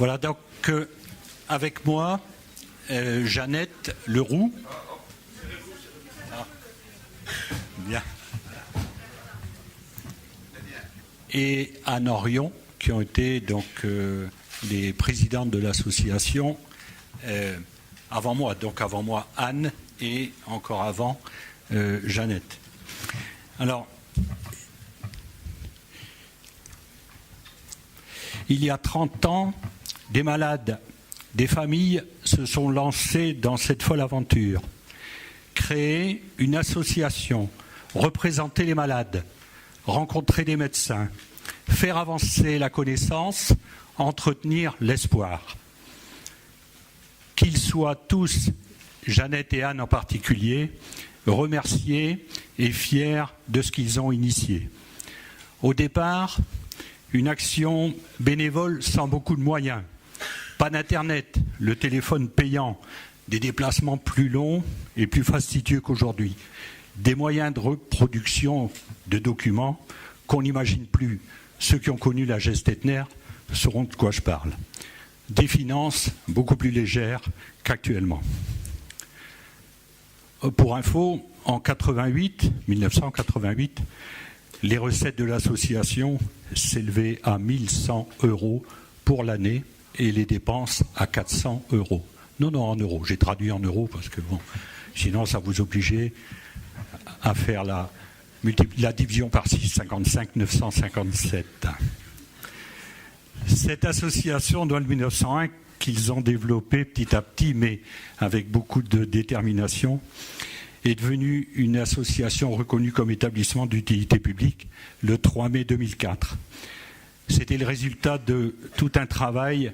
Voilà, donc avec moi, Jeannette Leroux. Bien. Et Anne Orion, qui ont été donc les présidentes de l'association avant moi. Donc avant moi, Anne, et encore avant, Jeannette. Alors, il y a 30 ans, des malades, des familles se sont lancées dans cette folle aventure. Créer une association, représenter les malades, rencontrer des médecins, faire avancer la connaissance, entretenir l'espoir. Qu'ils soient tous, Jeannette et Anne en particulier, remerciés et fiers de ce qu'ils ont initié. Au départ, une action bénévole sans beaucoup de moyens. Pas d'internet, le téléphone payant, des déplacements plus longs et plus fastidieux qu'aujourd'hui. Des moyens de reproduction de documents qu'on n'imagine plus. Ceux qui ont connu la Gestetner sauront de quoi je parle. Des finances beaucoup plus légères qu'actuellement. Pour info, en 1988, les recettes de l'association s'élevaient à 1 100 € pour l'année et les dépenses à 400 €. Non, en euros. J'ai traduit en euros parce que bon, sinon ça vous obligeait à faire la division par 6, 55 957. Cette association de 1901 qu'ils ont développée petit à petit, mais avec beaucoup de détermination, est devenue une association reconnue comme établissement d'utilité publique le 3 mai 2004. C'était le résultat de tout un travail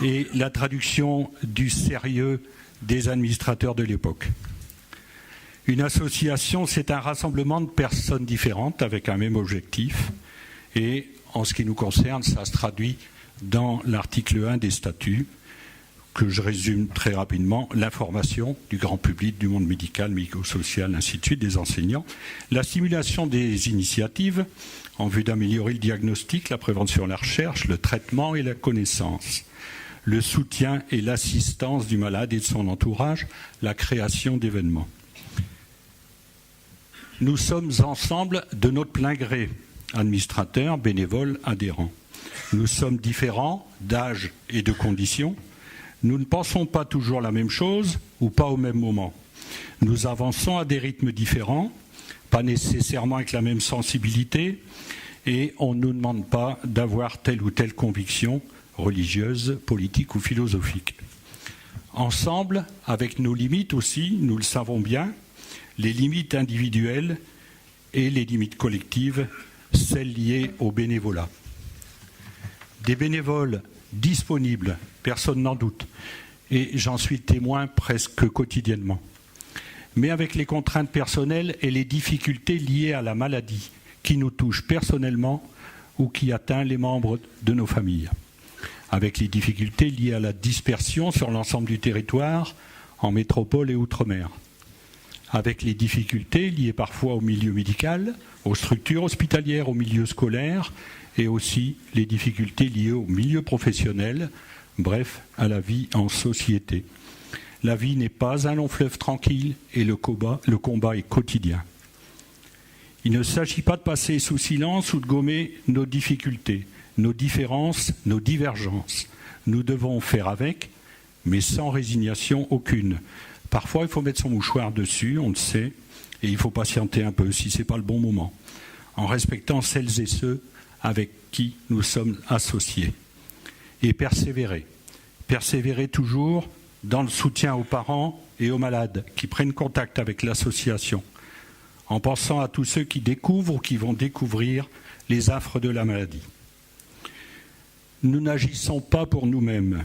et la traduction du sérieux des administrateurs de l'époque. Une association, c'est un rassemblement de personnes différentes avec un même objectif. Et en ce qui nous concerne, ça se traduit dans l'article 1 des statuts, que je résume très rapidement: l'information du grand public, du monde médical, médico-social, ainsi de suite, des enseignants, la stimulation des initiatives en vue d'améliorer le diagnostic, la prévention, la recherche, le traitement et la connaissance, le soutien et l'assistance du malade et de son entourage, la création d'événements. Nous sommes ensemble de notre plein gré, administrateurs, bénévoles, adhérents. Nous sommes différents d'âge et de conditions. Nous ne pensons pas toujours la même chose ou pas au même moment. Nous avançons à des rythmes différents, pas nécessairement avec la même sensibilité, et on ne nous demande pas d'avoir telle ou telle conviction religieuse, politique ou philosophique. Ensemble, avec nos limites aussi, nous le savons bien, les limites individuelles et les limites collectives, celles liées au bénévolat. Des bénévoles disponibles, personne n'en doute, et j'en suis témoin presque quotidiennement. Mais avec les contraintes personnelles et les difficultés liées à la maladie qui nous touchent personnellement ou qui atteint les membres de nos familles. Avec les difficultés liées à la dispersion sur l'ensemble du territoire, en métropole et outre-mer. Avec les difficultés liées parfois au milieu médical, aux structures hospitalières, au milieu scolaire, et aussi les difficultés liées au milieu professionnel, bref, à la vie en société. La vie n'est pas un long fleuve tranquille et le combat est quotidien. Il ne s'agit pas de passer sous silence ou de gommer nos difficultés, nos différences, nos divergences. Nous devons faire avec, mais sans résignation aucune. Parfois, il faut mettre son mouchoir dessus, on le sait, et il faut patienter un peu si ce n'est pas le bon moment, en respectant celles et ceux avec qui nous sommes associés. Et persévérer. Persévérer toujours dans le soutien aux parents et aux malades qui prennent contact avec l'association, en pensant à tous ceux qui découvrent ou qui vont découvrir les affres de la maladie. Nous n'agissons pas pour nous-mêmes,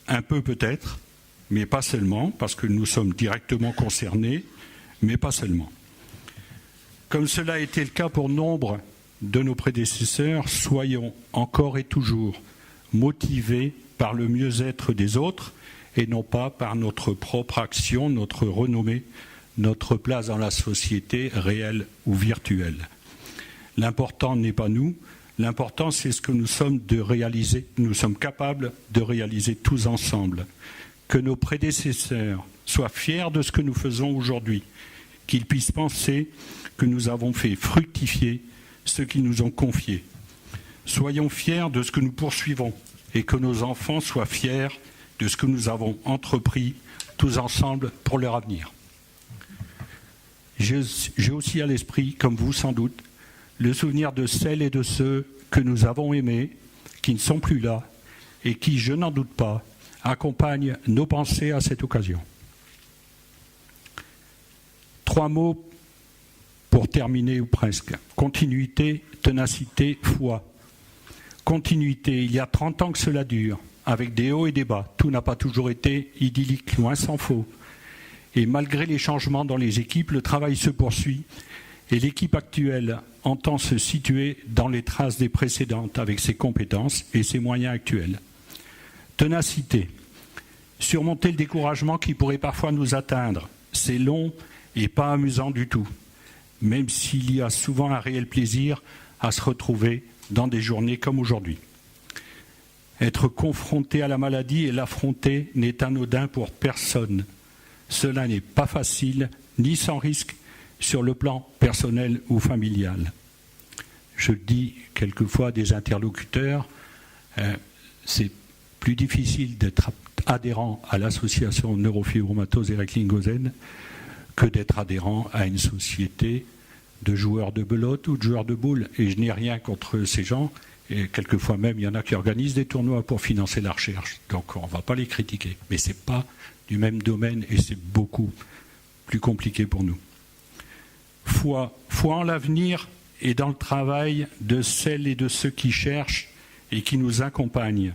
un peu peut-être, mais pas seulement, parce que nous sommes directement concernés, mais pas seulement. Comme cela a été le cas pour nombre de nos prédécesseurs, soyons encore et toujours motivés par le mieux-être des autres et non pas par notre propre action, notre renommée, notre place dans la société réelle ou virtuelle. L'important n'est pas nous, L'important, c'est ce que nous sommes capables de réaliser tous ensemble. Que nos prédécesseurs soient fiers de ce que nous faisons aujourd'hui, qu'ils puissent penser que nous avons fait fructifier ce qu'ils nous ont confié. Soyons fiers de ce que nous poursuivons et que nos enfants soient fiers de ce que nous avons entrepris tous ensemble pour leur avenir. J'ai aussi à l'esprit, comme vous sans doute, le souvenir de celles et de ceux que nous avons aimés, qui ne sont plus là et qui, je n'en doute pas, accompagnent nos pensées à cette occasion. 3 mots pour terminer ou presque. Continuité, ténacité, foi. Continuité, il y a 30 ans que cela dure, avec des hauts et des bas. Tout n'a pas toujours été idyllique, loin s'en faut. Et malgré les changements dans les équipes, le travail se poursuit et l'équipe actuelle entend se situer dans les traces des précédentes avec ses compétences et ses moyens actuels. Ténacité, surmonter le découragement qui pourrait parfois nous atteindre. C'est long et pas amusant du tout, même s'il y a souvent un réel plaisir à se retrouver dans des journées comme aujourd'hui. Être confronté à la maladie et l'affronter n'est anodin pour personne. Cela n'est pas facile, ni sans risque, sur le plan personnel ou familial. Je le dis quelquefois à des interlocuteurs, c'est plus difficile d'être adhérent à l'association Neurofibromatose Eric Lingozen que d'être adhérent à une société de joueurs de belote ou de joueurs de boules. Et je n'ai rien contre ces gens. Et quelquefois même, il y en a qui organisent des tournois pour financer la recherche. Donc on ne va pas les critiquer. Mais ce n'est pas du même domaine et c'est beaucoup plus compliqué pour nous. Foi en l'avenir et dans le travail de celles et de ceux qui cherchent et qui nous accompagnent.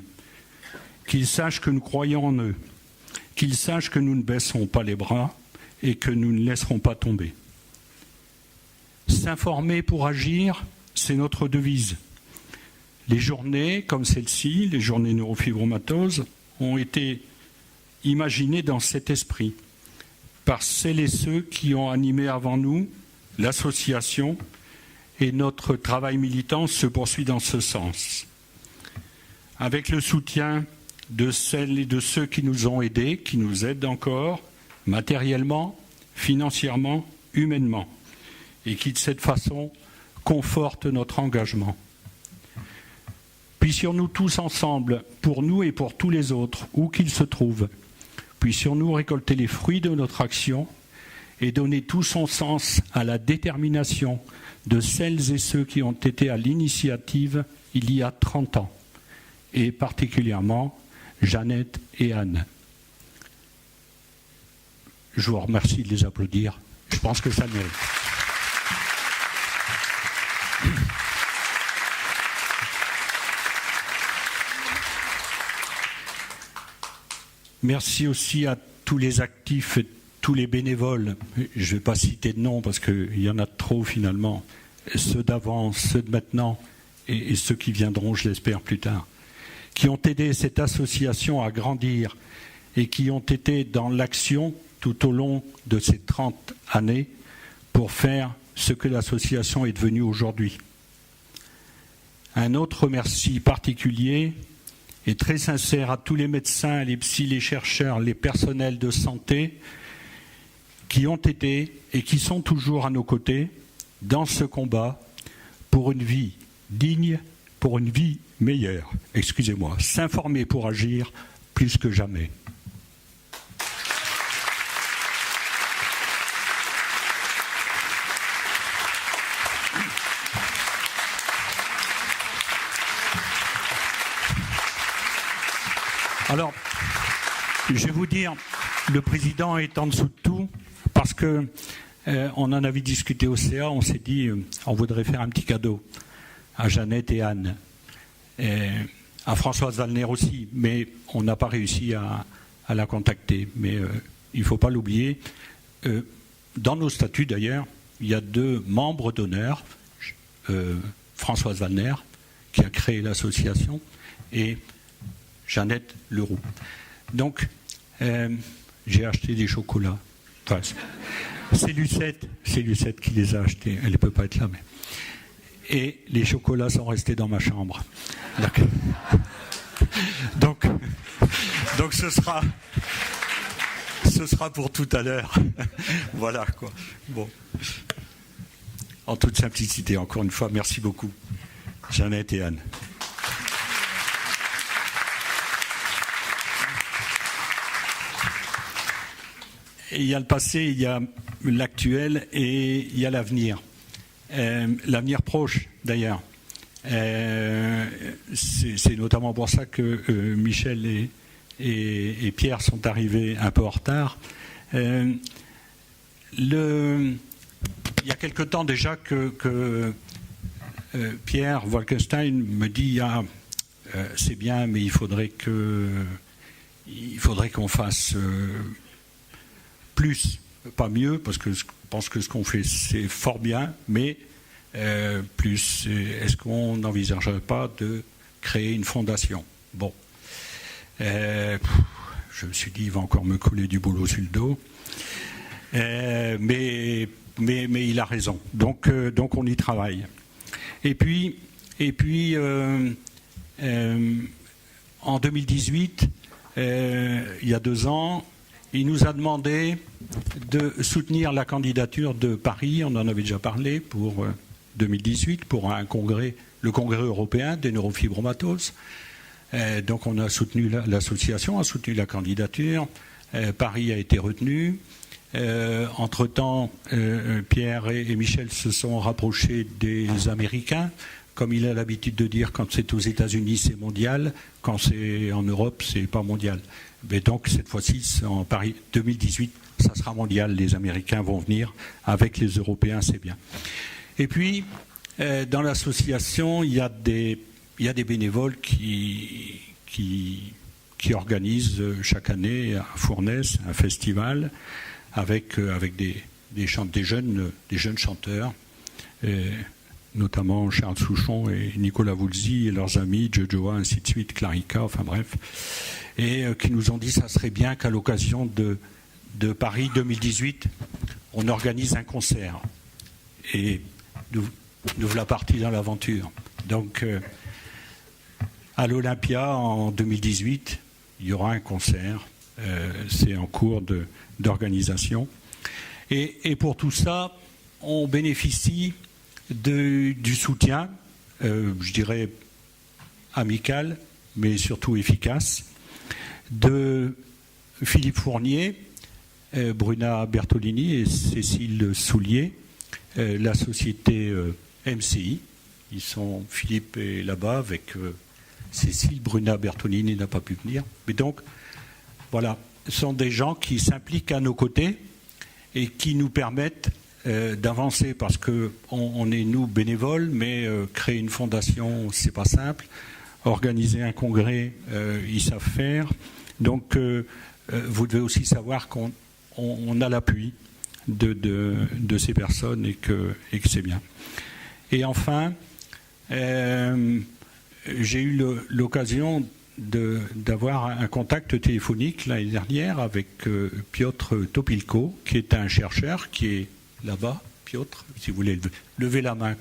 Qu'ils sachent que nous croyons en eux. Qu'ils sachent que nous ne baisserons pas les bras et que nous ne laisserons pas tomber. S'informer pour agir, c'est notre devise. Les journées comme celle-ci, les journées neurofibromatose, ont été imaginées dans cet esprit par celles et ceux qui ont animé avant nous l'association et notre travail militant se poursuit dans ce sens. Avec le soutien de celles et de ceux qui nous ont aidés, qui nous aident encore, matériellement, financièrement, humainement, et qui de cette façon confortent notre engagement. Puissions-nous tous ensemble, pour nous et pour tous les autres, où qu'ils se trouvent, puissions-nous récolter les fruits de notre action et donner tout son sens à la détermination de celles et ceux qui ont été à l'initiative il y a 30 ans, et particulièrement Jeannette et Anne. Je vous remercie de les applaudir. Je pense que ça le mérite. Merci aussi à tous les actifs et tous les bénévoles. Je ne vais pas citer de noms parce qu'il y en a trop finalement. Ceux d'avant, ceux de maintenant et ceux qui viendront, je l'espère, plus tard. Qui ont aidé cette association à grandir et qui ont été dans l'action tout au long de ces 30 années pour faire ce que l'association est devenue aujourd'hui. Un autre merci particulier et très sincère à tous les médecins, les psys, les chercheurs, les personnels de santé qui ont été et qui sont toujours à nos côtés dans ce combat pour une vie digne, pour une vie meilleure. Excusez-moi, s'informer pour agir plus que jamais. Alors, je vais vous dire, le président est en dessous de tout, parce que on en avait discuté au CA, on s'est dit, on voudrait faire un petit cadeau à Jeannette et Anne, et à Françoise Wallner aussi, mais on n'a pas réussi à la contacter. Mais il ne faut pas l'oublier. Dans nos statuts d'ailleurs, il y a 2 membres d'honneur, Françoise Wallner, qui a créé l'association, et Jeannette Leroux. Donc, j'ai acheté des chocolats. Enfin, c'est Lucette qui les a achetés. Elle ne peut pas être là. et les chocolats sont restés dans ma chambre. Donc ce sera pour tout à l'heure. Voilà, quoi. Bon. En toute simplicité, encore une fois, merci beaucoup, Jeannette et Anne. Et il y a le passé, il y a l'actuel et il y a l'avenir. L'avenir proche, d'ailleurs. C'est notamment pour ça que Michel et Pierre sont arrivés un peu en retard. Il y a quelque temps déjà que Pierre Wolkenstein me dit c'est bien, mais il faudrait qu'on fasse plus, pas mieux, parce que je pense que ce qu'on fait c'est fort bien, mais plus. Est-ce qu'on n'envisagerait pas de créer une fondation? Bon. Je me suis dit, il va encore me coller du boulot sur le dos. Mais il a raison. Donc on y travaille. Et puis en 2018, il y a 2 ans, il nous a demandé de soutenir la candidature de Paris, on en avait déjà parlé, pour 2018, pour un congrès, le congrès européen des neurofibromatoses. Donc on a soutenu, l'association a soutenu la candidature, Paris a été retenu. Entre-temps, Pierre et Michel se sont rapprochés des Américains. Comme il a l'habitude de dire, quand c'est aux États-Unis, c'est mondial. Quand c'est en Europe, c'est pas mondial. Mais donc, cette fois-ci, en Paris 2018, ça sera mondial. Les Américains vont venir. Avec les Européens, c'est bien. Et puis, dans l'association, il y a des bénévoles qui organisent chaque année à Fournaise un festival avec des jeunes chanteurs. Notamment Charles Souchon et Nicolas Woolsey et leurs amis, Jojoa, ainsi de suite, Clarica, enfin bref, et qui nous ont dit que ça serait bien qu'à l'occasion de Paris 2018, on organise un concert. Et nous voilà partis dans l'aventure. Donc, à l'Olympia, en 2018, il y aura un concert. C'est en cours d'organisation. Et pour tout ça, on bénéficie du soutien, je dirais amical, mais surtout efficace, de Philippe Fournier, Bruna Bertolini et Cécile Soulier, la société MCI. Philippe est là-bas avec Cécile. Bruna Bertolini n'a pas pu venir. Mais donc, voilà, ce sont des gens qui s'impliquent à nos côtés et qui nous permettent d'avancer, parce qu'on est, nous, bénévoles, mais créer une fondation, c'est pas simple. Organiser un congrès, ils savent faire. Donc, vous devez aussi savoir qu'on a l'appui de ces personnes et que c'est bien. Et enfin, j'ai eu l'occasion d'avoir un contact téléphonique l'année dernière avec Piotr Topilko, qui est un chercheur qui est là-bas. Piotr, si vous voulez lever la main,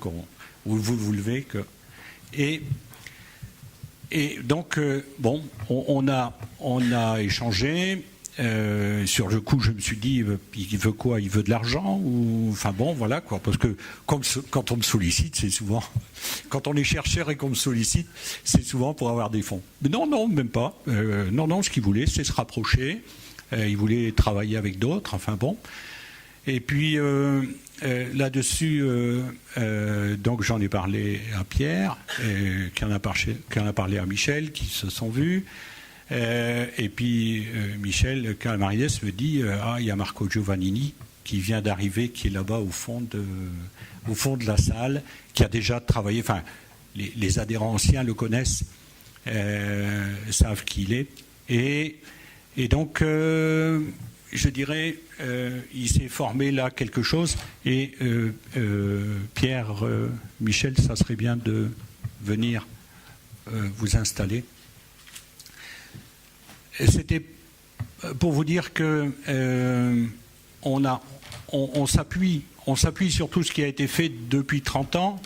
vous levez. Et donc, bon, on a échangé. Sur le coup, je me suis dit, il veut quoi? Il veut de l'argent? Enfin bon, voilà quoi. Parce que quand on me sollicite, c'est souvent, quand on est chercheur et qu'on me sollicite, c'est souvent pour avoir des fonds. Mais non, même pas. Non, ce qu'il voulait, c'est se rapprocher. Il voulait travailler avec d'autres. Enfin bon. Et puis là-dessus, donc j'en ai parlé à Pierre, qui en a parlé à Michel, qui se sont vus. Et puis Michel Calmarides me dit il y a Marco Giovannini qui vient d'arriver, qui est là-bas au fond de la salle, qui a déjà travaillé. Enfin, les adhérents anciens le connaissent, savent qui il est. Et donc, je dirais, il s'est formé là quelque chose. Et Pierre, Michel, ça serait bien de venir vous installer. C'était pour vous dire que on s'appuie, on s'appuie sur tout ce qui a été fait depuis 30 ans,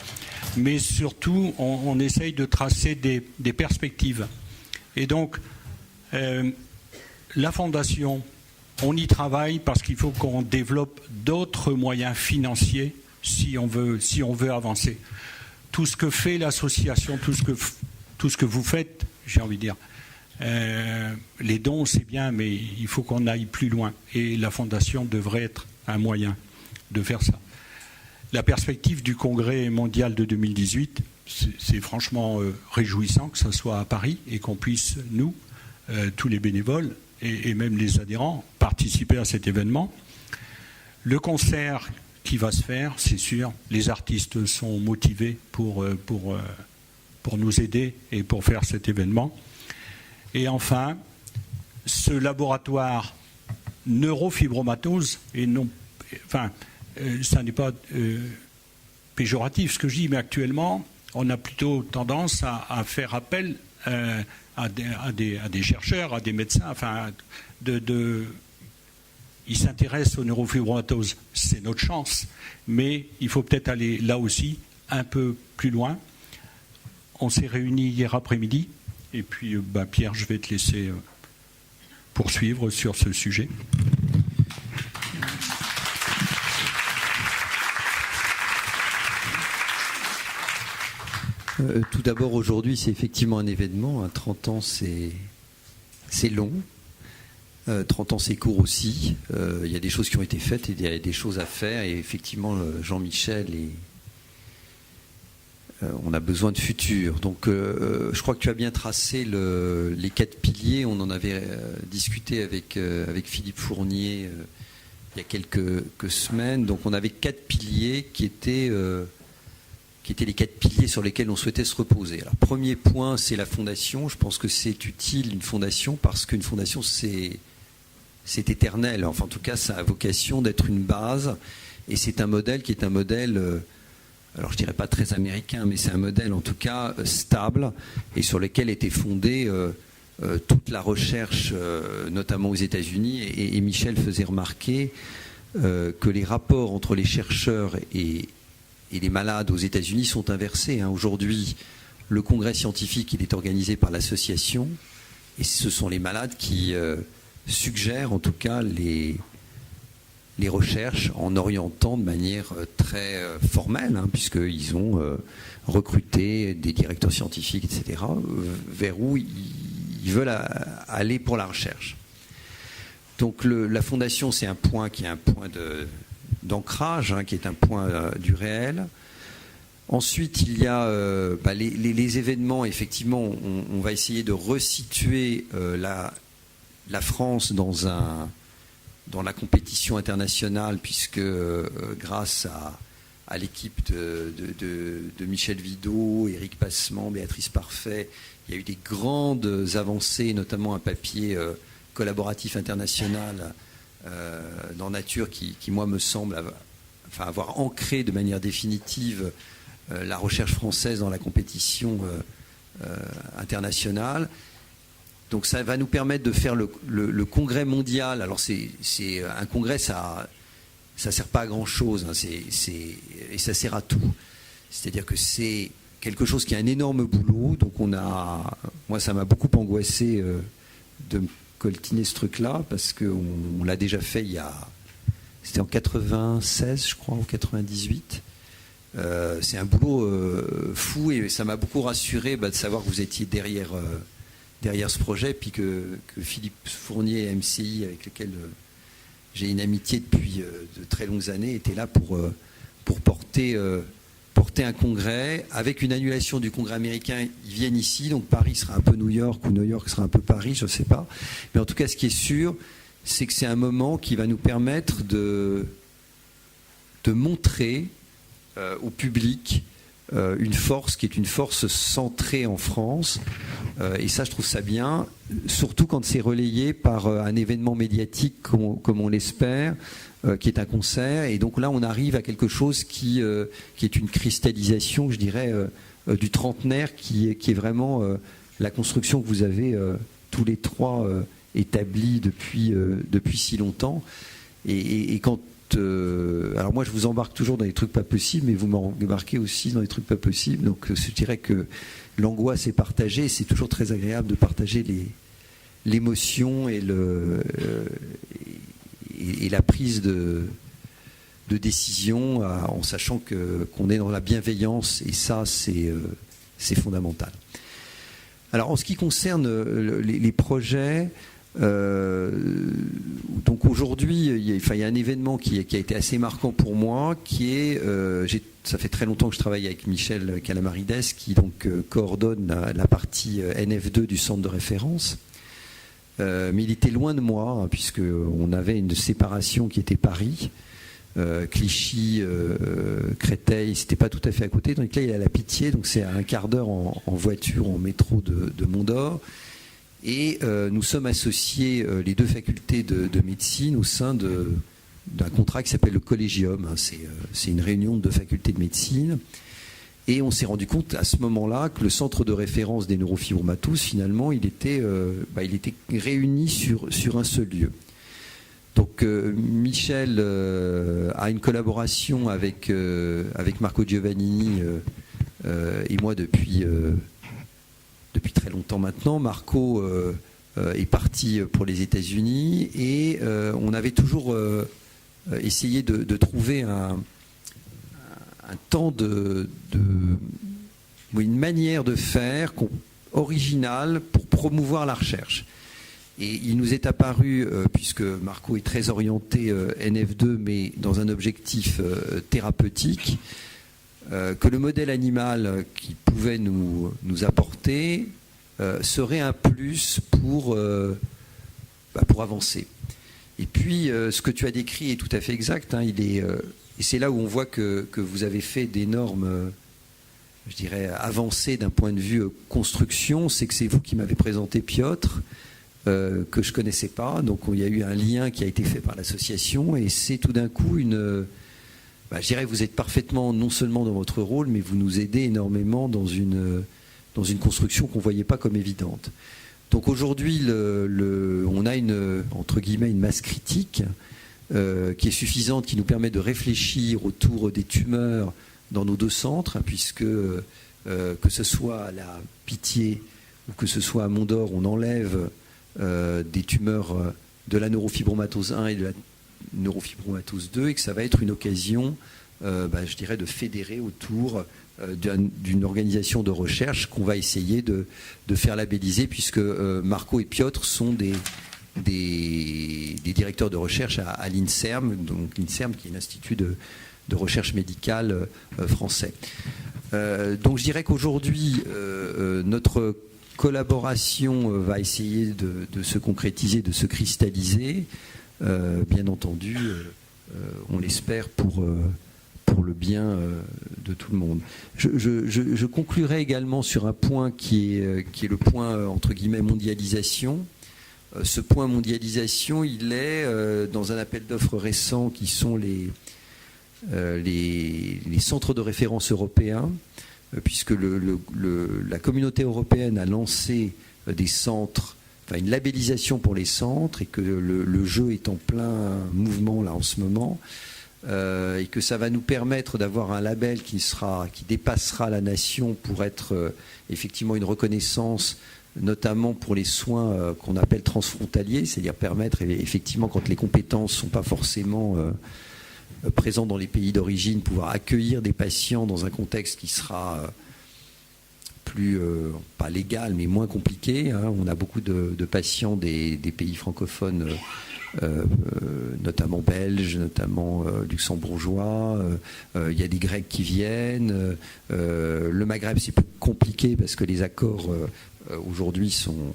mais surtout, on essaye de tracer des perspectives. Et donc, la Fondation, on y travaille parce qu'il faut qu'on développe d'autres moyens financiers si on veut avancer. Tout ce que fait l'association, tout ce que vous faites, j'ai envie de dire, les dons, c'est bien, mais il faut qu'on aille plus loin. Et la Fondation devrait être un moyen de faire ça. La perspective du Congrès mondial de 2018, c'est franchement réjouissant que ça soit à Paris et qu'on puisse, nous, tous les bénévoles et même les adhérents, participer à cet événement. Le concert qui va se faire, c'est sûr, les artistes sont motivés pour nous aider et pour faire cet événement. Et enfin, ce laboratoire neurofibromatose, et non, enfin, ça n'est pas péjoratif ce que je dis, mais actuellement, on a plutôt tendance à faire appel à des chercheurs, à des médecins, enfin, ils s'intéressent aux neurofibromatoses. C'est notre chance, mais il faut peut-être aller là aussi un peu plus loin. On s'est réunis hier après-midi, et puis Pierre, je vais te laisser poursuivre sur ce sujet. Tout d'abord, aujourd'hui, c'est effectivement un événement. 30 ans, c'est long. 30 ans, c'est court aussi. Il y a des choses qui ont été faites et il y a des choses à faire. Et effectivement, Jean-Michel, on a besoin de futur. Donc, je crois que tu as bien tracé les 4 piliers. On en avait discuté avec Philippe Fournier il y a quelques semaines. Donc, on avait 4 piliers qui étaient les 4 piliers sur lesquels on souhaitait se reposer. Alors, premier point, c'est la fondation. Je pense que c'est utile, une fondation, parce qu'une fondation, c'est éternel. Enfin, en tout cas, ça a vocation d'être une base. Et c'est un modèle qui est un modèle, alors je dirais pas très américain, mais c'est un modèle en tout cas stable et sur lequel était fondée toute la recherche, notamment aux États-Unis. Et Michel faisait remarquer que les rapports entre les chercheurs et les malades aux États-Unis sont inversés. Aujourd'hui, le congrès scientifique, il est organisé par l'association, et ce sont les malades qui suggèrent en tout cas les recherches en orientant de manière très formelle, puisqu'ils ont recruté des directeurs scientifiques, etc., vers où ils veulent aller pour la recherche. Donc la fondation, c'est un point qui est un point d'ancrage, qui est un point du réel. Ensuite, il y a les événements. Effectivement, on va essayer de resituer la France dans la compétition internationale, puisque grâce à l'équipe de Michel Vido, Éric Passement, Béatrice Parfait, il y a eu des grandes avancées, notamment un papier collaboratif international dans Nature qui moi, me semble avoir ancré de manière définitive la recherche française dans la compétition internationale. Donc ça va nous permettre de faire le congrès mondial. Alors c'est un congrès, ça sert pas à grand chose, et ça sert à tout. C'est-à-dire que c'est quelque chose qui a un énorme boulot. Donc moi ça m'a beaucoup angoissé de me coltiner ce truc-là, parce qu'on l'a déjà fait c'était en 96, je crois, ou 98. C'est un boulot fou, et ça m'a beaucoup rassuré de savoir que vous étiez derrière ce projet, puis que Philippe Fournier et MCI, avec lequel j'ai une amitié depuis de très longues années, était là pour porter un congrès. Avec une annulation du congrès américain, ils viennent ici, donc Paris sera un peu New York, ou New York sera un peu Paris, je ne sais pas. Mais en tout cas, ce qui est sûr, c'est que c'est un moment qui va nous permettre de montrer au public une force qui est une force centrée en France, et ça je trouve ça bien, surtout quand c'est relayé par un événement médiatique comme on l'espère, qui est un concert. Et donc là on arrive à quelque chose qui est une cristallisation, je dirais, du trentenaire, qui est vraiment la construction que vous avez tous les trois établie depuis si longtemps. Et quand alors moi, je vous embarque toujours dans les trucs pas possibles, mais vous m'embarquez aussi dans les trucs pas possibles. Donc, je dirais que l'angoisse est partagée. C'est toujours très agréable de partager l'émotion et la prise de décision en sachant qu'on est dans la bienveillance. Et ça, c'est fondamental. Alors, en ce qui concerne les projets... donc aujourd'hui, il y a un événement qui a été assez marquant pour moi, qui est, ça fait très longtemps que je travaille avec Michel Calamarides, qui donc coordonne la partie NF2 du centre de référence. Mais il était loin de moi, hein, puisqu'on avait une séparation qui était Paris, Clichy, Créteil, c'était pas tout à fait à côté. Donc là, il a la Pitié, donc c'est à un quart d'heure en voiture, en métro de Mont-d'Or. Et nous sommes associés, les deux facultés de médecine, au sein d'un contrat qui s'appelle le Collégium. C'est une réunion de deux facultés de médecine. Et on s'est rendu compte à ce moment-là que le centre de référence des neurofibromatoses, finalement, il était réuni sur un seul lieu. Donc Michel a une collaboration avec Marco Giovannini et moi depuis très longtemps maintenant. Marco est parti pour les États-Unis et on avait toujours essayé de trouver un temps une manière de faire originale pour promouvoir la recherche. Et il nous est apparu, puisque Marco est très orienté NF2, mais dans un objectif thérapeutique, que le modèle animal qu'il pouvait nous apporter serait un plus pour avancer. Et puis, ce que tu as décrit est tout à fait exact. Hein, et c'est là où on voit que vous avez fait d'énormes, je dirais, avancées d'un point de vue construction. C'est que c'est vous qui m'avez présenté Piotr, que je ne connaissais pas. Donc, il y a eu un lien qui a été fait par l'association. Et c'est tout d'un coup je dirais, vous êtes parfaitement, non seulement dans votre rôle, mais vous nous aidez énormément dans une construction qu'on ne voyait pas comme évidente. Donc aujourd'hui, on a entre guillemets, une masse critique qui est suffisante, qui nous permet de réfléchir autour des tumeurs dans nos deux centres, puisque que ce soit à la Pitié ou que ce soit à Mont-d'Or, on enlève des tumeurs de la neurofibromatose 1 et de la neurofibromatose 2, et que ça va être une occasion, je dirais, de fédérer autour d'une organisation de recherche qu'on va essayer de faire labelliser, puisque Marco et Piotr sont des directeurs de recherche à l'INSERM, donc l'INSERM qui est l'Institut de recherche médicale français. Donc je dirais qu'aujourd'hui, notre collaboration va essayer de se concrétiser, de se cristalliser, bien entendu, on l'espère pour le bien de tout le monde. Je conclurai également sur un point qui est le point, entre guillemets, mondialisation. Ce point mondialisation, il est dans un appel d'offres récent qui sont les centres de référence européens, puisque la communauté européenne a lancé des centres, une labellisation pour les centres, et que le jeu est en plein mouvement là en ce moment, et que ça va nous permettre d'avoir un label qui dépassera la nation pour être effectivement une reconnaissance, notamment pour les soins qu'on appelle transfrontaliers, c'est-à-dire permettre effectivement, quand les compétences ne sont pas forcément présentes dans les pays d'origine, pouvoir accueillir des patients dans un contexte qui sera plus, pas légal, mais moins compliqué. Hein. On a beaucoup de patients des pays francophones, notamment belges, notamment luxembourgeois. Il y a des Grecs qui viennent. Le Maghreb, c'est plus compliqué parce que les accords aujourd'hui sont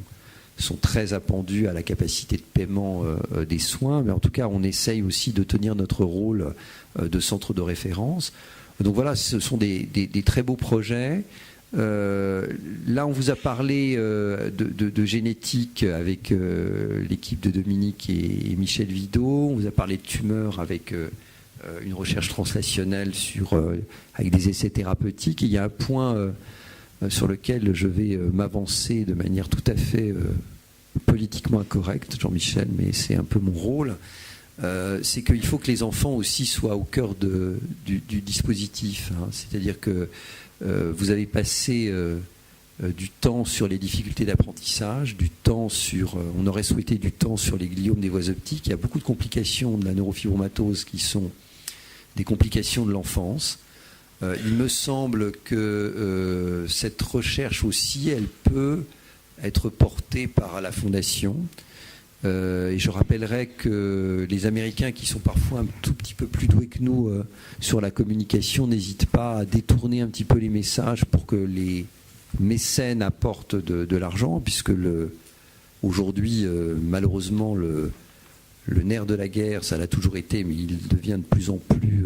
très appendus à la capacité de paiement des soins. Mais en tout cas, on essaye aussi de tenir notre rôle de centre de référence. Donc voilà, ce sont des très beaux projets. Là, on vous a parlé de génétique avec l'équipe de Dominique et Michel Vidot. On vous a parlé de tumeurs avec une recherche translationnelle avec des essais thérapeutiques. Et il y a un point sur lequel je vais m'avancer de manière tout à fait politiquement incorrecte, Jean-Michel, mais c'est un peu mon rôle. c'est qu'il faut que les enfants aussi soient au cœur du dispositif. Hein. C'est-à-dire que vous avez passé du temps sur les difficultés d'apprentissage, on aurait souhaité du temps sur les gliomes des voies optiques. Il y a beaucoup de complications de la neurofibromatose qui sont des complications de l'enfance. Il me semble que cette recherche aussi, elle peut être portée par la Fondation. Et je rappellerai que les Américains, qui sont parfois un tout petit peu plus doués que nous sur la communication, n'hésitent pas à détourner un petit peu les messages pour que les mécènes apportent de l'argent, puisque aujourd'hui, malheureusement, le nerf de la guerre, ça l'a toujours été, mais il devient de plus en plus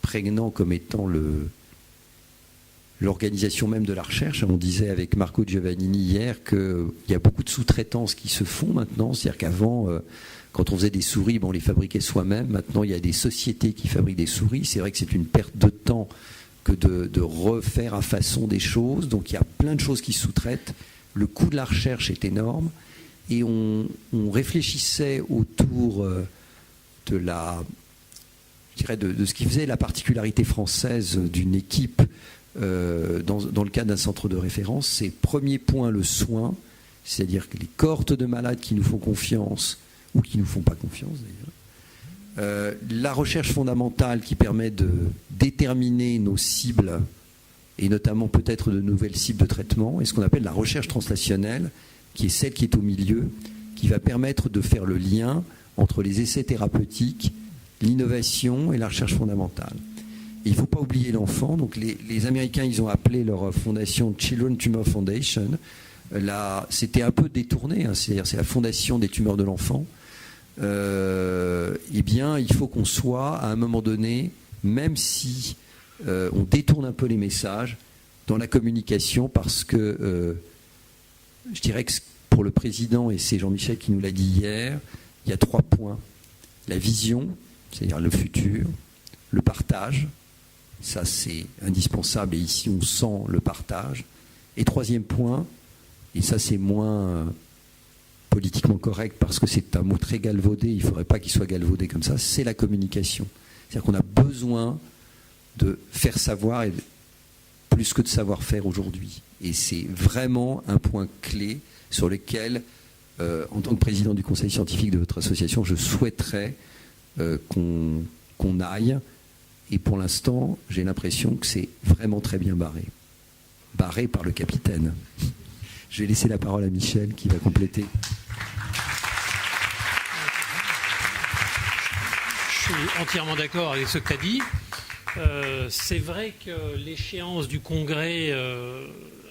prégnant comme étant l'organisation même de la recherche. On disait avec Marco Giovannini hier qu'il y a beaucoup de sous-traitances qui se font maintenant. C'est-à-dire qu'avant, quand on faisait des souris, on les fabriquait soi-même. Maintenant, il y a des sociétés qui fabriquent des souris. C'est vrai que c'est une perte de temps que de refaire à façon des choses. Donc il y a plein de choses qui se sous-traitent. Le coût de la recherche est énorme. Et on réfléchissait autour de ce qui faisait la particularité française d'une équipe dans le cadre d'un centre de référence. C'est premier point le soin, c'est-à-dire que les cohortes de malades qui nous font confiance ou qui ne nous font pas confiance d'ailleurs. La recherche fondamentale qui permet de déterminer nos cibles et notamment peut-être de nouvelles cibles de traitement, et ce qu'on appelle la recherche translationnelle, qui est celle qui est au milieu, qui va permettre de faire le lien entre les essais thérapeutiques, l'innovation et la recherche fondamentale. Et il ne faut pas oublier l'enfant. Donc les Américains, ils ont appelé leur fondation Children Tumor Foundation. Là, c'était un peu détourné, hein, c'est-à-dire c'est la fondation des tumeurs de l'enfant. Eh bien, il faut qu'on soit, à un moment donné, même si on détourne un peu les messages, dans la communication, parce que je dirais que pour le président, et c'est Jean-Michel qui nous l'a dit hier, il y a 3 points. La vision, c'est-à-dire le futur, le partage, ça c'est indispensable, et ici on sent le partage. Et 3e point, et ça c'est moins politiquement correct parce que c'est un mot très galvaudé, il ne faudrait pas qu'il soit galvaudé comme ça, c'est la communication. C'est-à-dire qu'on a besoin de faire savoir, et plus que de savoir-faire aujourd'hui. Et c'est vraiment un point clé sur lequel, en tant que président du conseil scientifique de votre association, je souhaiterais qu'on aille. Et pour l'instant, j'ai l'impression que c'est vraiment très bien barré. Barré par le capitaine. Je vais laisser la parole à Michel qui va compléter. Je suis entièrement d'accord avec ce que tu as dit. C'est vrai que l'échéance du congrès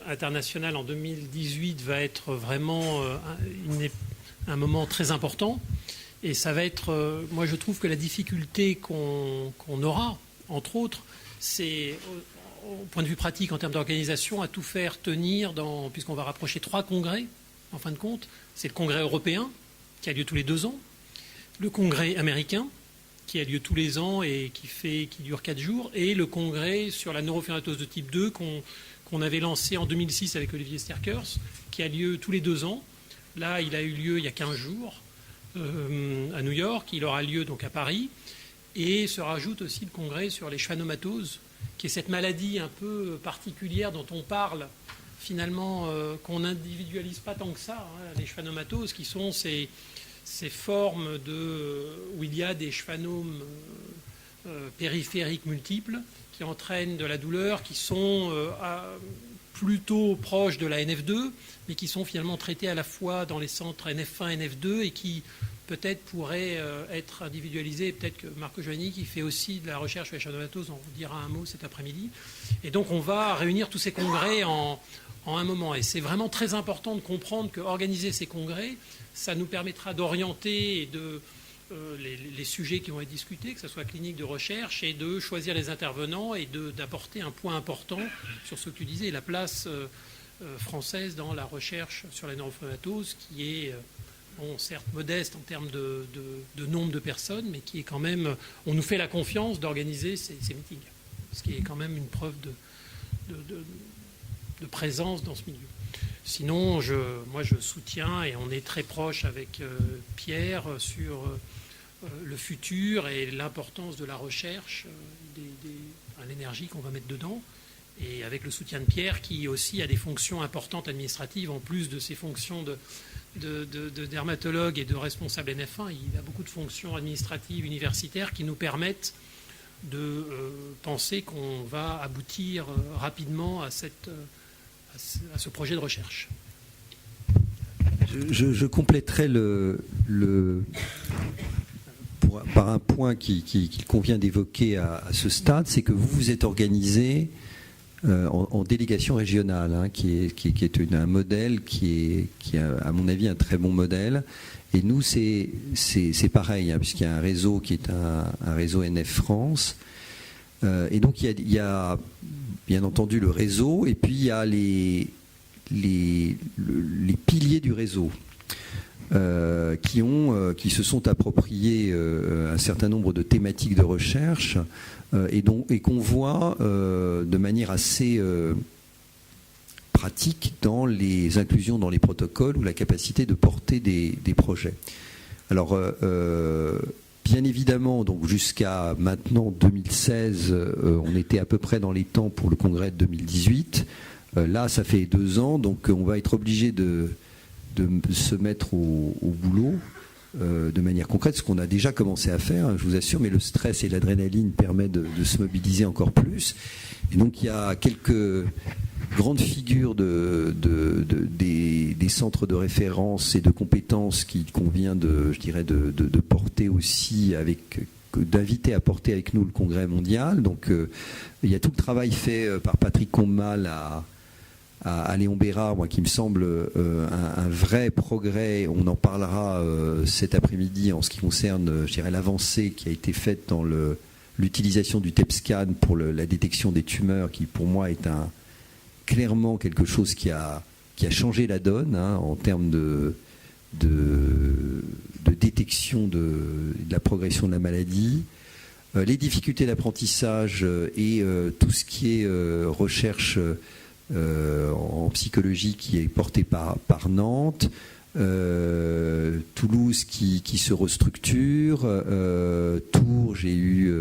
international en 2018 va être vraiment un moment très important. Et ça va être, moi je trouve que la difficulté qu'on aura, entre autres, c'est au point de vue pratique en termes d'organisation, à tout faire tenir puisqu'on va rapprocher 3 congrès, en fin de compte. C'est le congrès européen, qui a lieu tous les 2 ans, le congrès américain, qui a lieu tous les ans et qui dure 4 jours, et le congrès sur la neurofibromatose de type 2 qu'on avait lancé en 2006 avec Olivier Sterckers, qui a lieu tous les 2 ans. Là, il a eu lieu il y a 15 jours à New York, il aura lieu donc à Paris, et se rajoute aussi le congrès sur les schwannomatoses, qui est cette maladie un peu particulière dont on parle finalement, qu'on n'individualise pas tant que ça, hein, les schwannomatoses, qui sont ces formes où il y a des schwannomes périphériques multiples qui entraînent de la douleur, qui sont plutôt proches de la NF2, mais qui sont finalement traités à la fois dans les centres NF1 et NF2 et qui peut-être pourraient être individualisés. Peut-être que Marco Giovannini, qui fait aussi de la recherche sur les schwannomatoses, en dira un mot cet après-midi. Et donc on va réunir tous ces congrès en un moment. Et c'est vraiment très important de comprendre qu'organiser ces congrès, ça nous permettra d'orienter les sujets qui vont être discutés, que ce soit clinique de recherche, et de choisir les intervenants et d'apporter un point important sur ce que tu disais, la place française dans la recherche sur la neurofibromatose, qui est certes modeste en termes de nombre de personnes, mais qui est quand même, on nous fait la confiance d'organiser ces meetings, ce qui est quand même une preuve de présence dans ce milieu. Sinon, moi je soutiens, et on est très proche avec Pierre sur le futur et l'importance de la recherche, l'énergie qu'on va mettre dedans, et avec le soutien de Pierre qui aussi a des fonctions importantes administratives en plus de ses fonctions de dermatologue et de responsable NF1. Il a beaucoup de fonctions administratives, universitaires qui nous permettent de penser qu'on va aboutir rapidement à ce projet de recherche. Je compléterai par un point qu'il convient d'évoquer à ce stade, c'est que vous vous êtes organisé en délégation régionale, hein, qui est un modèle qui est, à mon avis, un très bon modèle. Et nous, c'est pareil, hein, puisqu'il y a un réseau qui est un réseau NF France. Et donc, il y a bien entendu le réseau, et puis il y a les piliers du réseau qui se sont appropriés un certain nombre de thématiques de recherche et qu'on voit de manière assez pratique dans les inclusions dans les protocoles ou la capacité de porter des projets. Alors, bien évidemment, donc jusqu'à maintenant 2016, on était à peu près dans les temps pour le congrès de 2018. Là, ça fait 2 ans, donc on va être obligé de se mettre au boulot de manière concrète, ce qu'on a déjà commencé à faire, je vous assure, mais le stress et l'adrénaline permettent de se mobiliser encore plus. Et donc il y a quelques grandes figures des centres de référence et de compétences qu'il convient de porter aussi d'inviter à porter avec nous le congrès mondial. Donc il y a tout le travail fait par Patrick Combemal à Léon Bérard, moi, qui me semble un vrai progrès. On en parlera cet après-midi en ce qui concerne, l'avancée qui a été faite dans l'utilisation du TEP-scan pour la détection des tumeurs, qui pour moi est clairement quelque chose qui a changé la donne, hein, en termes de détection de la progression de la maladie. Les difficultés d'apprentissage et tout ce qui est recherche en psychologie qui est porté par Nantes, Toulouse qui se restructure, Tours, j'ai eu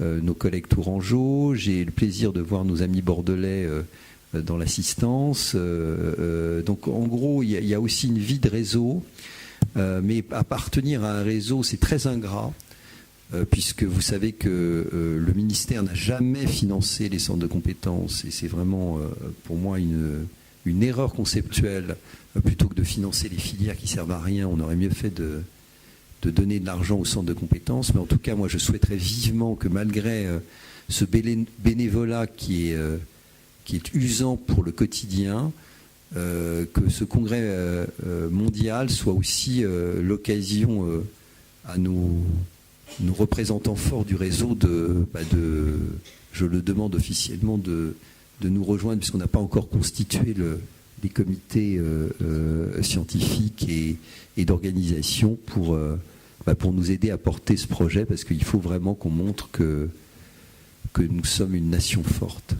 nos collègues tourangeaux, j'ai le plaisir de voir nos amis bordelais dans l'assistance. Donc en gros, il y a aussi une vie de réseau, mais appartenir à un réseau, c'est très ingrat. Puisque vous savez que le ministère n'a jamais financé les centres de compétences, et c'est vraiment pour moi une erreur conceptuelle. Plutôt que de financer les filières qui servent à rien, on aurait mieux fait de donner de l'argent aux centres de compétences. Mais en tout cas, moi je souhaiterais vivement que malgré ce bénévolat qui est usant pour le quotidien, que ce congrès mondial soit aussi l'occasion à nos représentants forts du réseau je le demande officiellement, de nous rejoindre, puisqu'on n'a pas encore constitué des comités scientifiques et d'organisation pour nous aider à porter ce projet, parce qu'il faut vraiment qu'on montre que nous sommes une nation forte.